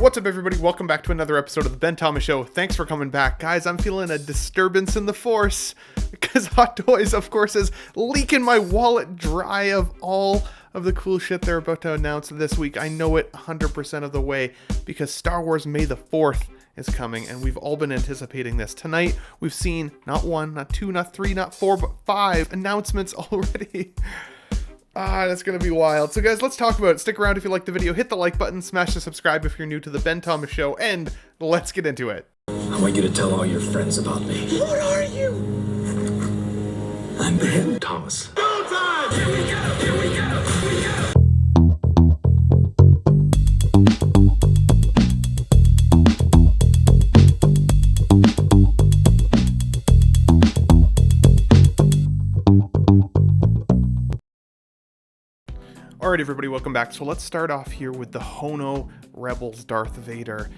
What's up, everybody? Welcome back to another episode of the Ben Thomas Show. Thanks for coming back. Guys, I'm feeling a disturbance in the force because Hot Toys, of course, is leaking my wallet dry of all of the cool shit they're about to announce this week. I know it 100% of the way because Star Wars May the 4th is coming, and we've all been anticipating this. Tonight, we've seen not one, not two, not three, not four, but 5 announcements already. That's gonna be wild. So guys, let's talk about it. Stick around if you like the video, hit the like button, smash the subscribe if you're new to the Ben Thomas Show, and let's get into it. I want you to tell all your friends about me. What are you? I'm Ben Thomas. Go time! Here we go, here we go, here we go. Alright everybody, welcome back. So let's start off here with the HONO Rebels Darth Vader.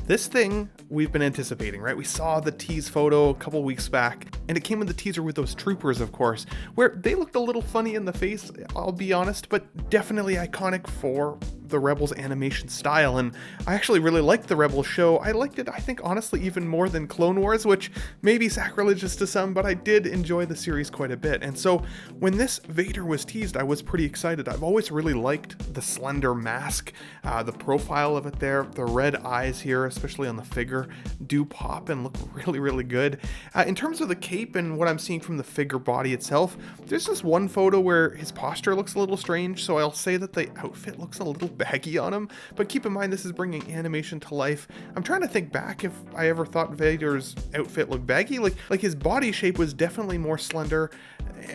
This thing we've been anticipating, right? We saw the tease photo a couple weeks back, and it came in the teaser with those troopers, of course, where they looked a little funny in the face, I'll be honest, but definitely iconic for the Rebels animation style. And I actually really liked the Rebels show. I liked it, I think, honestly, even more than Clone Wars, which may be sacrilegious to some, but I did enjoy the series quite a bit. And so when this Vader was teased, I was pretty excited. I've always really liked the slender mask, the profile of it there, the red eyes here, especially on the figure, do pop and look really, really good. In terms of the cape and what I'm seeing from the figure body itself, there's this one photo where his posture looks a little strange, so I'll say that the outfit looks a little baggy on him, but keep in mind this is bringing animation to life. I'm trying to think back if I ever thought Vader's outfit looked baggy. Like his body shape was definitely more slender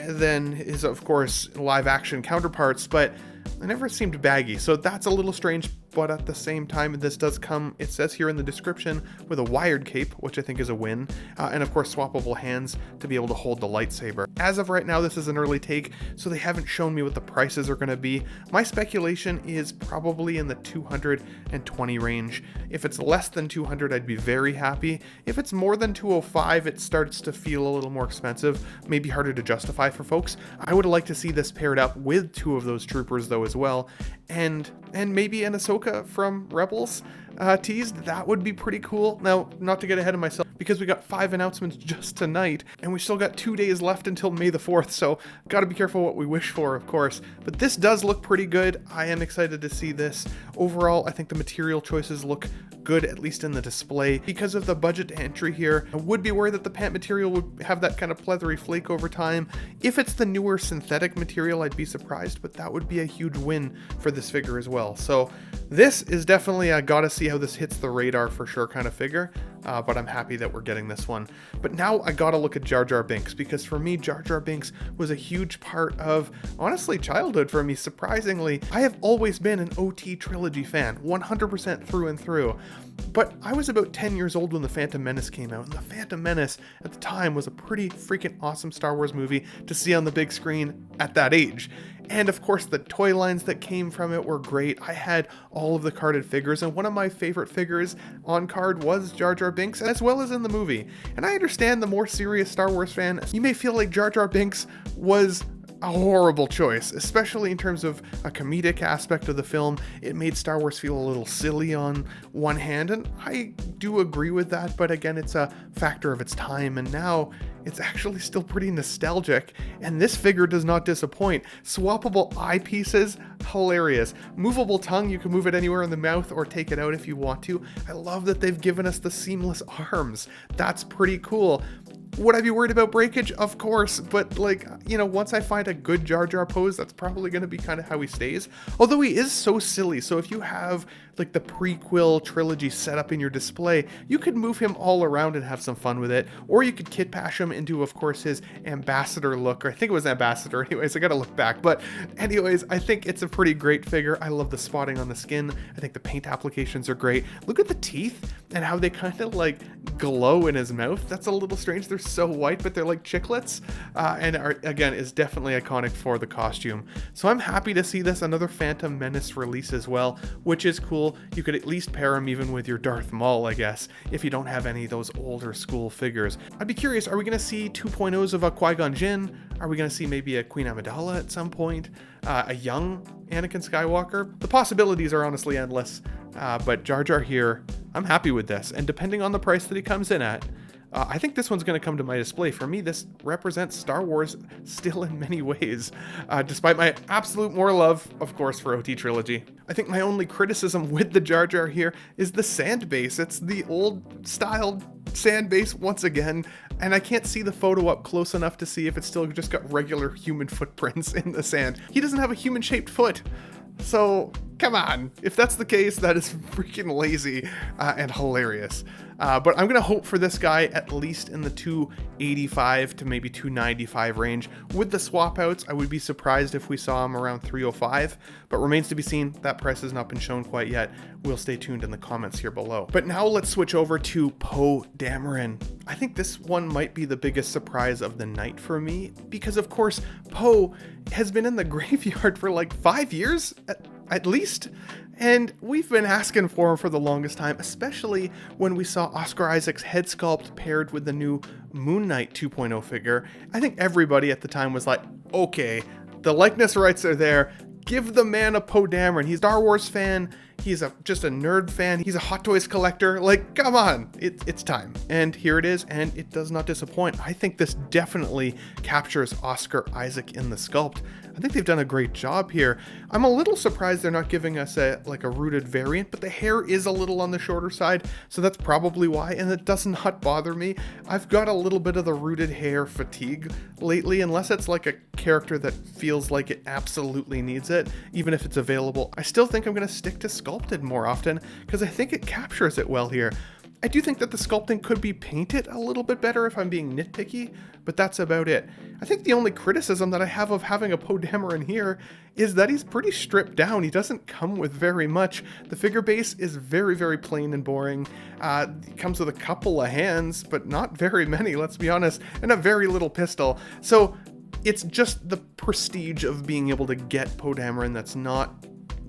than his, of course, live action counterparts, but it never seemed baggy, so that's a little strange. But at the same time, this does come, it says here in the description, with a wired cape, which I think is a win, and of course swappable hands to be able to hold the lightsaber. As of right now, this is an early take, so they haven't shown me what the prices are going to be. My speculation is probably in the 220 range. If it's less than 200, I'd be very happy. If it's more than 205, it starts to feel a little more expensive, maybe harder to justify for folks. I would like to see this paired up with 2 of those troopers though as well, and maybe an Ahsoka from Rebels teased. That would be pretty cool. Now, not to get ahead of myself, because we got 5 announcements just tonight, and we still got 2 days left until May the 4th, so gotta be careful what we wish for, of course. But this does look pretty good. I am excited to see this. Overall, I think the material choices look good, at least in the display. Because of the budget entry here, I would be worried that the pant material would have that kind of pleathery flake over time. If it's the newer synthetic material, I'd be surprised, but that would be a huge win for this figure as well. So this is definitely a gotta see how this hits the radar for sure kind of figure, but I'm happy that we're getting this one. But now I gotta look at Jar Binks, because for me, Jar Binks was a huge part of, honestly, childhood for me, surprisingly. I have always been an OT trilogy fan, 100% through and through. But I was about 10 years old when The Phantom Menace came out, and The Phantom Menace at the time was a pretty freaking awesome Star Wars movie to see on the big screen at that age. And of course, the toy lines that came from it were great. I had all of the carded figures, and one of my favorite figures on card was Jar Binks, as well as in the movie. And I understand the more serious Star Wars fan, you may feel like Jar Binks was a horrible choice, especially in terms of a comedic aspect of the film. It made Star Wars feel a little silly on one hand, and I do agree with that, but again, it's a factor of its time, and now it's actually still pretty nostalgic, and this figure does not disappoint. Swappable eyepieces, hilarious. Movable tongue, you can move it anywhere in the mouth or take it out if you want to. I love that they've given us the seamless arms. That's pretty cool. Would I be worried about breakage? Of course, but like, you know, once I find a good Jar pose, that's probably going to be kind of how he stays. Although he is so silly, so if you have like the prequel trilogy set up in your display, you could move him all around and have some fun with it, or you could kit bash him into, of course, his ambassador look, or I think it was ambassador anyways, I gotta look back, but anyways, I think it's a pretty great figure. I love the spotting on the skin. I think the paint applications are great. Look at the teeth and how they kind of like glow in his mouth. That's a little strange. They're so white, but they're like chiclets, and are, again, is definitely iconic for the costume. So I'm happy to see this, another Phantom Menace release as well, which is cool. You could at least pair him even with your Darth Maul, I guess, if you don't have any of those older school figures. I'd be curious, are we going to see 2.0s of a Qui-Gon Jinn? Are we going to see maybe a Queen Amidala at some point? A young Anakin Skywalker? The possibilities are honestly endless. But Jar Jar here, I'm happy with this. And depending on the price that he comes in at, I think this one's going to come to my display. For me, this represents Star Wars still in many ways, despite my absolute more love, of course, for OT Trilogy. I think my only criticism with the Jar Jar here is the sand base. It's the old style sand base once again, and I can't see the photo up close enough to see if it's still just got regular human footprints in the sand. He doesn't have a human-shaped foot. So, come on. If that's the case, that is freaking lazy and hilarious. But I'm going to hope for this guy at least in the 285 to maybe 295 range. With the swap outs, I would be surprised if we saw him around 305, but remains to be seen. That price has not been shown quite yet. We'll stay tuned in the comments here below. But now let's switch over to Poe Dameron. I think this one might be the biggest surprise of the night for me, because of course, Poe has been in the graveyard for like 5 years at least. And we've been asking for him for the longest time, especially when we saw Oscar Isaac's head sculpt paired with the new Moon Knight 2.0 figure. I think everybody at the time was like, okay, the likeness rights are there. Give the man a Poe Dameron. He's a Star Wars fan. He's just a nerd fan. He's a Hot Toys collector. Like, come on, it's time. And here it is, and it does not disappoint. I think this definitely captures Oscar Isaac in the sculpt. I think they've done a great job here. I'm a little surprised they're not giving us a rooted variant, but the hair is a little on the shorter side, so that's probably why, and it does not bother me. I've got a little bit of the rooted hair fatigue lately, unless it's like a character that feels like it absolutely needs it, even if it's available. I still think I'm going to stick to sculpted more often, because I think it captures it well here. I do think that the sculpting could be painted a little bit better if I'm being nitpicky, but that's about it. I think the only criticism that I have of having a Poe Dameron here is that he's pretty stripped down. He doesn't come with very much. The figure base is very, very plain and boring. It comes with a couple of hands, but not very many, let's be honest, and a very little pistol. So it's just the prestige of being able to get Poe Dameron that's not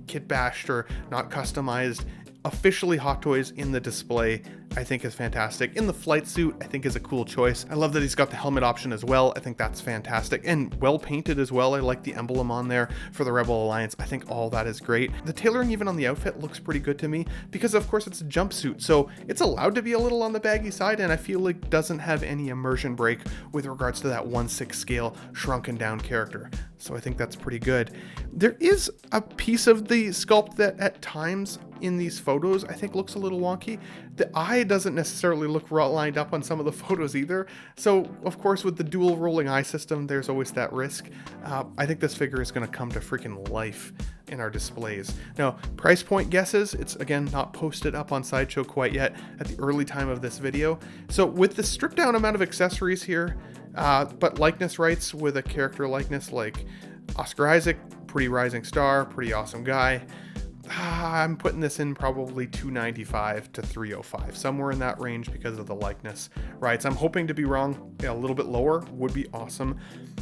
kit bashed or not customized. Officially Hot Toys in the display, I think is fantastic. In the flight suit, I think is a cool choice. I love that he's got the helmet option as well. I think that's fantastic and well painted as well. I like the emblem on there for the Rebel Alliance. I think all that is great. The tailoring even on the outfit looks pretty good to me because of course it's a jumpsuit, so it's allowed to be a little on the baggy side, and I feel like doesn't have any immersion break with regards to that 1/6 scale shrunken down character. So I think that's pretty good. There is a piece of the sculpt that at times in these photos I think looks a little wonky. The eye doesn't necessarily look lined up on some of the photos either. So of course with the dual rolling eye system, there's always that risk. I think this figure is going to come to freaking life in our displays. Now, price point guesses, it's again not posted up on Sideshow quite yet at the early time of this video. So with the stripped down amount of accessories here, but likeness rights with a character likeness like Oscar Isaac, pretty rising star, pretty awesome guy. I'm putting this in probably 295 to 305, somewhere in that range because of the likeness rights. I'm hoping to be wrong. A little bit lower would be awesome,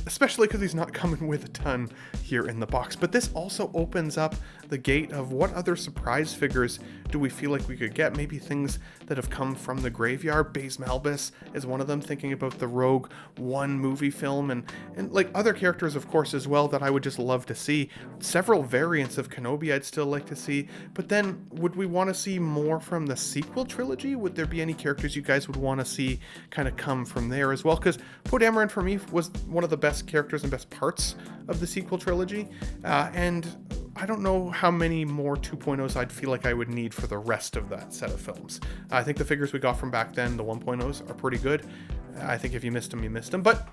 especially because he's not coming with a ton here in the box. But this also opens up the gate of what other surprise figures do we feel like we could get? Maybe things that have come from the graveyard. Baze Malbus is one of them, thinking about the Rogue One movie film, and like other characters of course as well that I would just love to see. Several variants of Kenobi I'd still like to see, but then would we want to see more from the sequel trilogy? Would there be any characters you guys would want to see kind of come from there as well? Because Poe Dameron for me was one of the best characters and best parts of the sequel trilogy, and I don't know how many more 2.0s I'd feel like I would need for the rest of that set of films. I think the figures we got from back then, the 1.0s, are pretty good. I think if you missed them, you missed them, but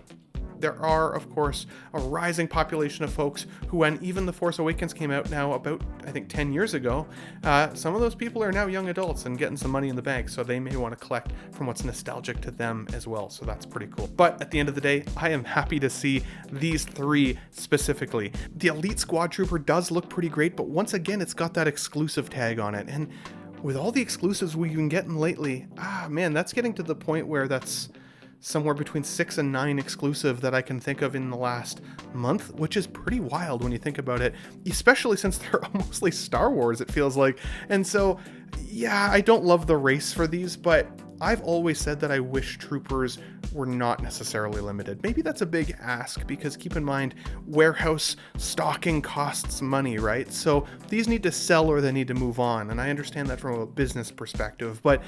there are, of course, a rising population of folks who, when even The Force Awakens came out now about, I think, 10 years ago, some of those people are now young adults and getting some money in the bank, so they may want to collect from what's nostalgic to them as well, so that's pretty cool. But at the end of the day, I am happy to see these three specifically. The Elite Squad Trooper does look pretty great, but once again, it's got that exclusive tag on it, and with all the exclusives we've been getting lately, man, that's getting to the point where that's somewhere between 6 and 9 exclusive that I can think of in the last month, which is pretty wild when you think about it, especially since they're mostly Star Wars, it feels like. And so, yeah, I don't love the race for these, but I've always said that I wish troopers were not necessarily limited. Maybe that's a big ask, because keep in mind, warehouse stocking costs money, right? So these need to sell or they need to move on, and I understand that from a business perspective, but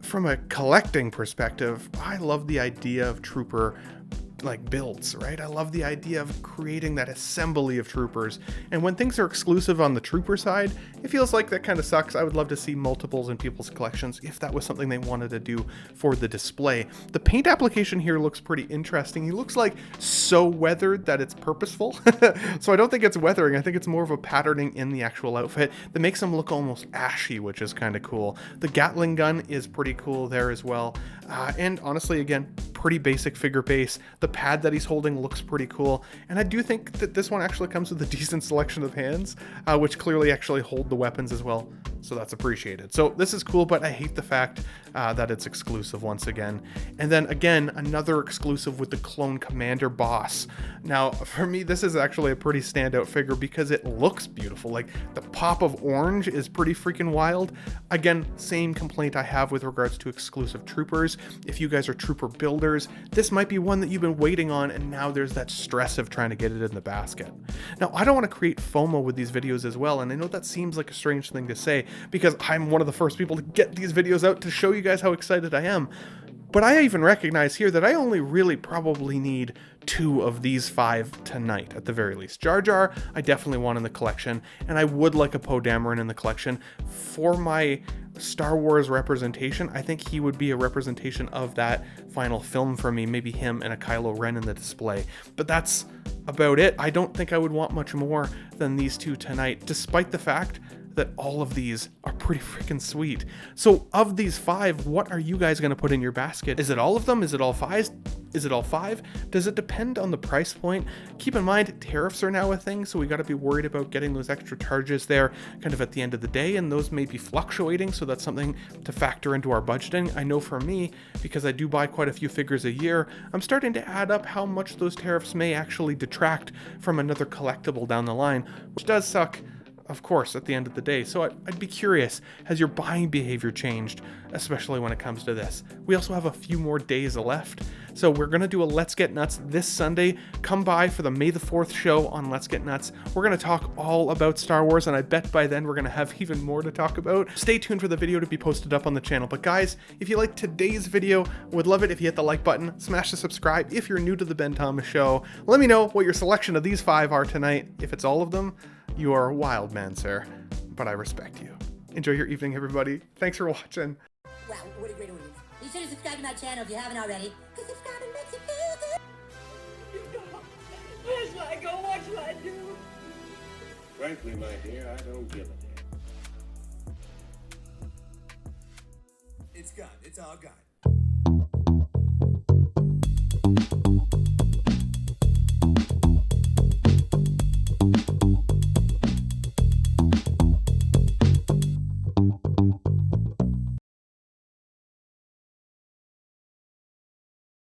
from a collecting perspective, I love the idea of trooper like builds, right? I love the idea of creating that assembly of troopers. And when things are exclusive on the trooper side, it feels like that kind of sucks. I would love to see multiples in people's collections if that was something they wanted to do for the display. The paint application here looks pretty interesting. He looks like so weathered that it's purposeful. So I don't think it's weathering. I think it's more of a patterning in the actual outfit that makes him look almost ashy, which is kind of cool. The Gatling gun is pretty cool there as well. And honestly, again, pretty basic figure base. The pad that he's holding looks pretty cool, and I do think that this one actually comes with a decent selection of hands, which clearly actually hold the weapons as well, so that's appreciated. So this is cool, but I hate the fact that it's exclusive once again. And then again, another exclusive with the Clone Commander boss. Now for me, this is actually a pretty standout figure because it looks beautiful. Like, the pop of orange is pretty freaking wild. Again, same complaint I have with regards to exclusive troopers. If you guys are trooper builders, this might be one that you've been waiting on, and now there's that stress of trying to get it in the basket. Now, I don't want to create FOMO with these videos as well, and I know that seems like a strange thing to say because I'm one of the first people to get these videos out to show you guys how excited I am. But I even recognize here that I only really probably need 2 of these 5 tonight, at the very least. Jar Jar, I definitely want in the collection, and I would like a Poe Dameron in the collection. For my Star Wars representation, I think he would be a representation of that final film for me, maybe him and a Kylo Ren in the display. But that's about it. I don't think I would want much more than these 2 tonight, despite the fact that all of these are pretty freaking sweet. So of these 5, what are you guys going to put in your basket? Is it all of them? Is it all 5? Is it all 5? Does it depend on the price point? Keep in mind, tariffs are now a thing, so we got to be worried about getting those extra charges there kind of at the end of the day, and those may be fluctuating, so that's something to factor into our budgeting. I know for me, because I do buy quite a few figures a year, I'm starting to add up how much those tariffs may actually detract from another collectible down the line, which does suck, of course, at the end of the day. So I'd be curious, has your buying behavior changed, especially when it comes to this? We also have a few more days left, so we're going to do a Let's Get Nuts this Sunday. Come by for the May the 4th show on Let's Get Nuts. We're going to talk all about Star Wars, and I bet by then we're going to have even more to talk about. Stay tuned for the video to be posted up on the channel. But guys, if you liked today's video, would love it if you hit the like button, smash the subscribe if you're new to the Ben Thomas Show. Let me know what your selection of these 5 are tonight. If it's all of them, you are a wild man, sir, but I respect you. Enjoy your evening, everybody. Thanks for watching. Wow, what a great audience. Be sure to subscribe to my channel if you haven't already, because subscribing makes you feel good. Where shall I go? What shall I do? Frankly, my dear, I don't give a damn. It's gone. It's all gone.